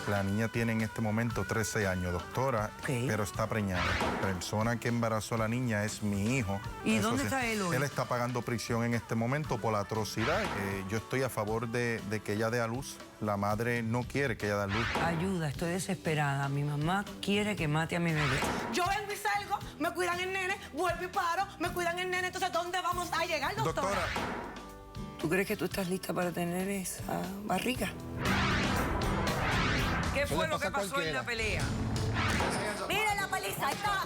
La niña tiene en este momento 13 años, doctora, pero está preñada. La persona que embarazó a la niña es mi hijo. ¿Y dónde está él hoy? Él está pagando prisión en este momento por la atrocidad. Yo estoy a favor de que ella dé a luz. La madre no quiere que ella dé a luz. Ayuda, estoy desesperada. Mi mamá quiere que mate a mi bebé. Yo vengo y salgo, me cuidan el nene, vuelvo y paro, me cuidan el nene. Entonces, ¿dónde vamos a llegar, doctora? Doctora. ¿Tú crees que tú estás lista para tener esa barriga? ¿Qué fue lo que pasó en la pelea? Mire la paliza, ahí está.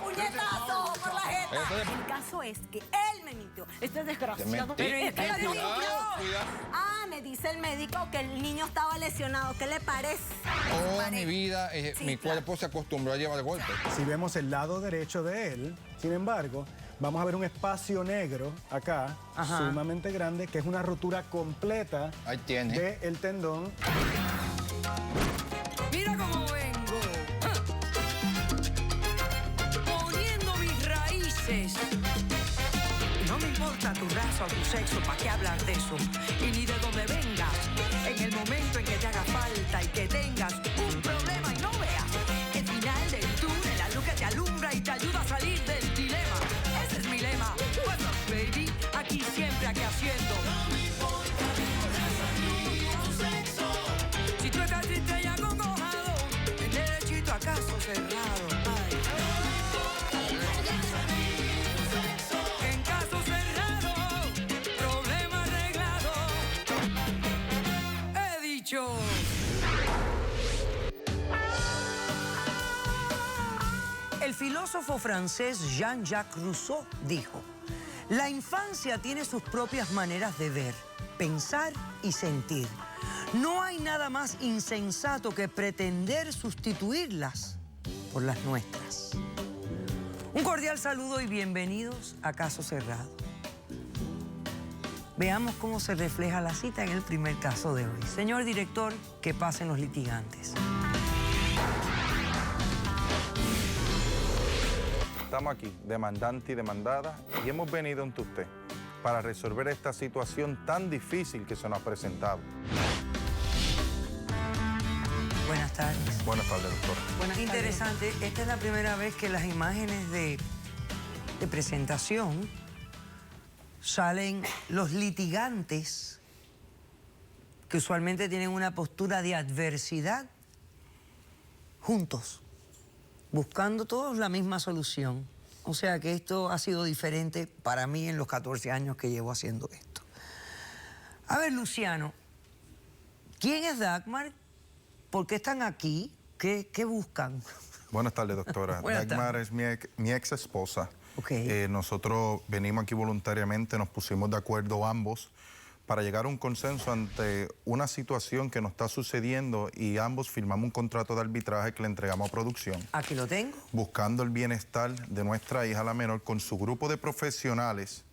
Puñetazo por la jeta. El caso es que él me mintió. Este es desgraciado. Pero ¿en qué Él me cuidado, mintió. Ah, me dice el médico que el niño estaba lesionado. ¿Qué le parece? Toda mi vida, mi cuerpo se acostumbró a llevar golpes. Si vemos el lado derecho de él, sin embargo, vamos a ver un espacio negro acá, sumamente grande, que es una rotura completa Ahí tiene. del tendón. Mira cómo vengo. Poniendo mis raíces. No me importa tu raza o tu sexo, ¿para qué hablar de eso? Y ni de dónde vengas. En el momento en que te haga falta y que tengas un problema y no veas el final del túnel, la luz que te alumbra y te ayuda a salir del dilema. Ese es mi lema. What's up, baby? Aquí siempre, aquí haciendo. No me importa tu raza ni tu sexo. Si tú estás triste y acongojado, el derechito acaso cerrado. Ay. En caso cerrado, problema arreglado. He dicho. El filósofo francés Jean-Jacques Rousseau dijo: la infancia tiene sus propias maneras de ver, pensar y sentir. No hay nada más insensato que pretender sustituirlas por las nuestras. Un cordial saludo y bienvenidos a Caso Cerrado. Veamos cómo se refleja la cita en el primer caso de hoy. Señor director, que pasen los litigantes. Estamos aquí, demandante y demandada, y hemos venido ante usted para resolver esta situación tan difícil que se nos ha presentado. Buenas tardes. Buenas tardes, doctor. Buenas tardes. Interesante, esta es la primera vez que las imágenes de presentación salen los litigantes que usualmente tienen una postura de adversidad juntos, buscando todos la misma solución. O sea que esto ha sido diferente para mí en los 14 años que llevo haciendo esto. A ver, Luciano, ¿quién es Dagmar? ¿Por qué están aquí? ¿Qué buscan? Buenas tardes, doctora. Dagmar es mi ex esposa. Okay. Nosotros venimos aquí voluntariamente, nos pusimos de acuerdo ambos para llegar a un consenso ante una situación que nos está sucediendo y ambos firmamos un contrato de arbitraje que le entregamos a producción. Aquí lo tengo. Buscando el bienestar de nuestra hija, la menor, con su grupo de profesionales,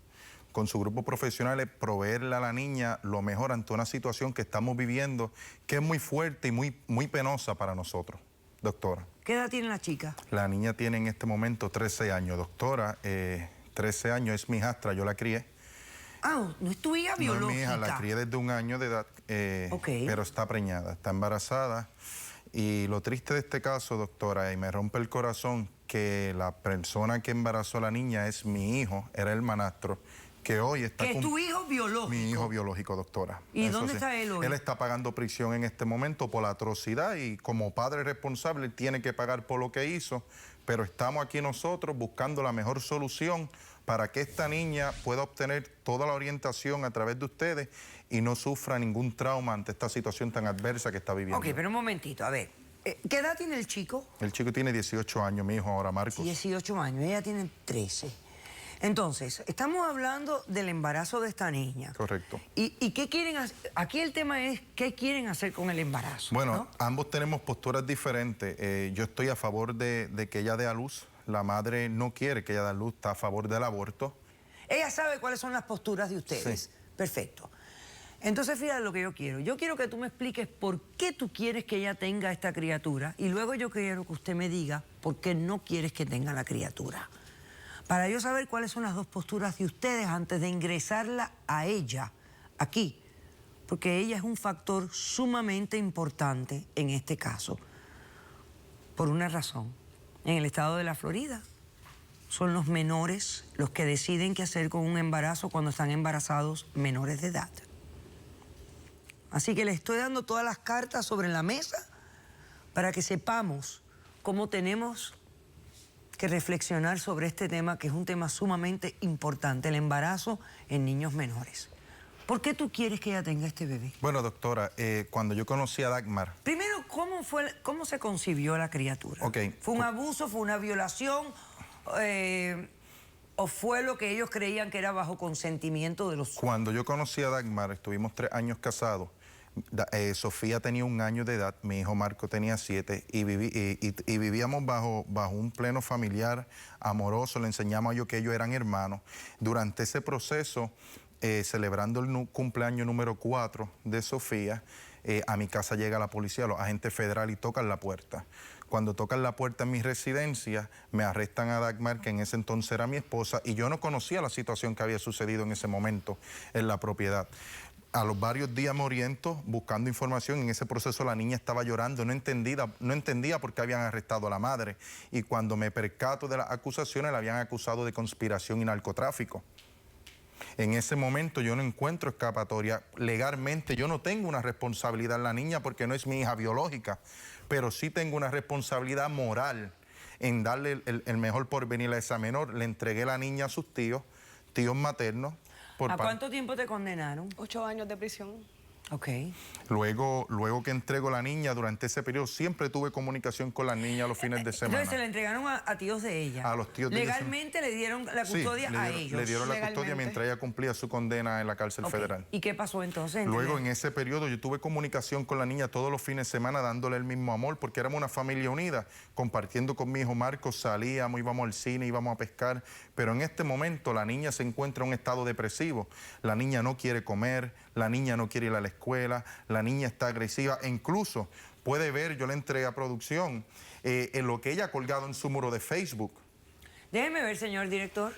proveerle a la niña lo mejor ante una situación que estamos viviendo, que es muy fuerte y muy penosa para nosotros, doctora. ¿Qué edad tiene la chica? La niña tiene en este momento 13 años, doctora. 13 años, es mi hijastra, yo la crié. Ah, no es tu hija biológica. No es mi hija, la crié desde 1 año de edad, pero está preñada, está embarazada. Y lo triste de este caso, doctora, y me rompe el corazón, que la persona que embarazó a la niña es mi hijo, era el manastro, que hoy está... ¿Que es tu hijo biológico? Mi hijo biológico, doctora. ¿Y dónde está él hoy? Él está pagando prisión en este momento por la atrocidad y como padre responsable él tiene que pagar por lo que hizo, pero estamos aquí nosotros buscando la mejor solución para que esta niña pueda obtener toda la orientación a través de ustedes y no sufra ningún trauma ante esta situación tan adversa que está viviendo. Ok, pero un momentito, a ver. ¿Qué edad tiene el chico? El chico tiene 18 años, mi hijo ahora, Marcos. 18 años, ella tiene 13. Entonces, estamos hablando del embarazo de esta niña. Correcto. ¿Y qué quieren hacer? Aquí el tema es, ¿qué quieren hacer con el embarazo? Bueno, ¿no? ambos tenemos posturas diferentes. Yo estoy a favor de que ella dé a luz. La madre no quiere que ella dé a luz, está a favor del aborto. Ella sabe cuáles son las posturas de ustedes. Sí. Perfecto. Entonces, fíjate lo que yo quiero. Yo quiero que tú me expliques por qué tú quieres que ella tenga esta criatura y luego yo quiero que usted me diga por qué no quieres que tenga la criatura. Para yo saber cuáles son las dos posturas de ustedes antes de ingresarla a ella aquí. porque ella es un factor sumamente importante en este caso, por una razón. En el estado de la Florida son los menores los que deciden qué hacer con un embarazo cuando están embarazados menores de edad. Así que le estoy dando todas las cartas sobre la mesa para que sepamos cómo tenemos que reflexionar sobre este tema, que es un tema sumamente importante, el embarazo en niños menores. ¿Por qué tú quieres que ella tenga este bebé? Bueno, doctora, cuando yo conocí a Dagmar... Primero, ¿cómo se concibió la criatura? Okay. ¿Fue un abuso, fue una violación o fue lo que ellos creían que era bajo consentimiento de los... Cuando yo conocí a Dagmar, estuvimos 3 años casados. Sofía tenía 1 año de edad, mi hijo Marco tenía 7 y vivíamos bajo un pleno familiar amoroso. Le enseñamos a ellos que ellos eran hermanos. Durante ese proceso, celebrando el cumpleaños número 4 de Sofía, a mi casa llega la policía, los agentes federales, y tocan la puerta. Cuando tocan la puerta en mi residencia, me arrestan a Dagmar, que en ese entonces era mi esposa, y yo no conocía la situación que había sucedido en ese momento en la propiedad. A los varios días me oriento buscando información. En ese proceso la niña estaba llorando, no entendía por qué habían arrestado a la madre. Y cuando me percato de las acusaciones, la habían acusado de conspiración y narcotráfico. En ese momento yo no encuentro escapatoria. Legalmente yo no tengo una responsabilidad en la niña porque no es mi hija biológica, pero sí tengo una responsabilidad moral en darle el mejor porvenir a esa menor. Le entregué la niña a sus tíos maternos. ¿A cuánto tiempo te condenaron? 8 años de prisión. Ok. Luego que entrego la niña, durante ese periodo siempre tuve comunicación con la niña los fines de semana. Entonces se la entregaron a tíos de ella. A los tíos de ella. Legalmente le dieron la custodia a ellos. Le dieron la custodia mientras ella cumplía su condena en la cárcel federal. ¿Y qué pasó entonces? Luego en ese periodo yo tuve comunicación con la niña todos los fines de semana, dándole el mismo amor, porque éramos una familia unida, compartiendo con mi hijo Marcos, salíamos, íbamos al cine, íbamos a pescar, pero en este momento la niña se encuentra en un estado depresivo. La niña no quiere comer, la niña no quiere ir a la escuela, la niña está agresiva, e incluso puede ver, yo le entregué a producción, en lo que ella ha colgado en su muro de Facebook. Déjeme ver, señor director.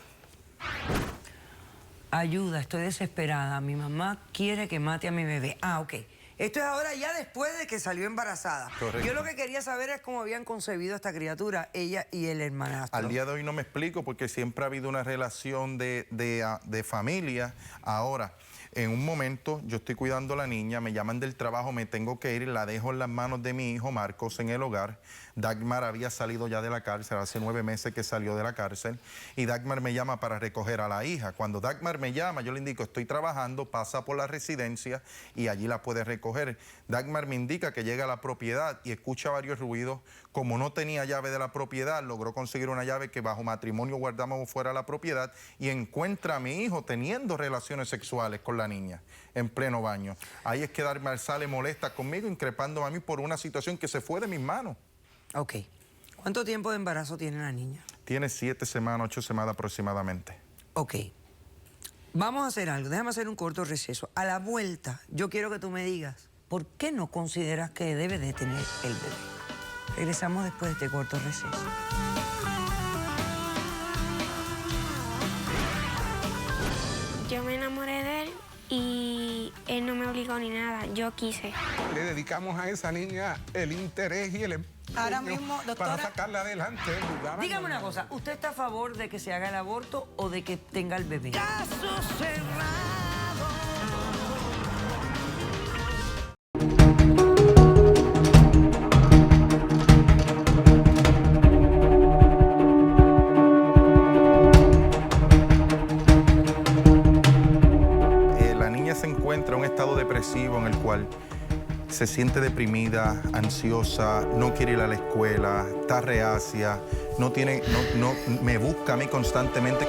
Ayuda, estoy desesperada. Mi mamá quiere que mate a mi bebé. Ah, ok. Esto es ahora ya después de que salió embarazada. Correcto. Yo lo que quería saber es cómo habían concebido a esta criatura, ella y el hermanastro. Al día de hoy no me explico porque siempre ha habido una relación de familia. Ahora, en un momento yo estoy cuidando a la niña, me llaman del trabajo, me tengo que ir, la dejo en las manos de mi hijo Marcos en el hogar. Dagmar había salido ya de la cárcel, hace 9 meses que salió de la cárcel, y Dagmar me llama para recoger a la hija. Cuando Dagmar me llama, yo le indico, estoy trabajando, pasa por la residencia y allí la puede recoger. Dagmar me indica que llega a la propiedad y escucha varios ruidos. Como no tenía llave de la propiedad, logró conseguir una llave que bajo matrimonio guardamos fuera de la propiedad y encuentra a mi hijo teniendo relaciones sexuales con la niña en pleno baño. Ahí es que Dagmar sale molesta conmigo, increpándome a mí por una situación que se fue de mis manos. Ok. ¿Cuánto tiempo de embarazo tiene la niña? Tiene 7 semanas, 8 semanas aproximadamente. Ok. Vamos a hacer algo. Déjame hacer un corto receso. A la vuelta, yo quiero que tú me digas, ¿por qué no consideras que debe de tener el bebé? Regresamos después de este corto receso. Yo me enamoré de él y él no me obligó ni nada, yo quise. Le dedicamos a esa niña el interés y el empeño ahora mismo, doctora, para sacarla adelante. Dígame una cosa, ¿usted está a favor de que se haga el aborto o de que tenga el bebé? Caso cerrado. En un estado depresivo en el cual se siente deprimida, ansiosa, no quiere ir a la escuela, está reacia, me busca a mí constantemente.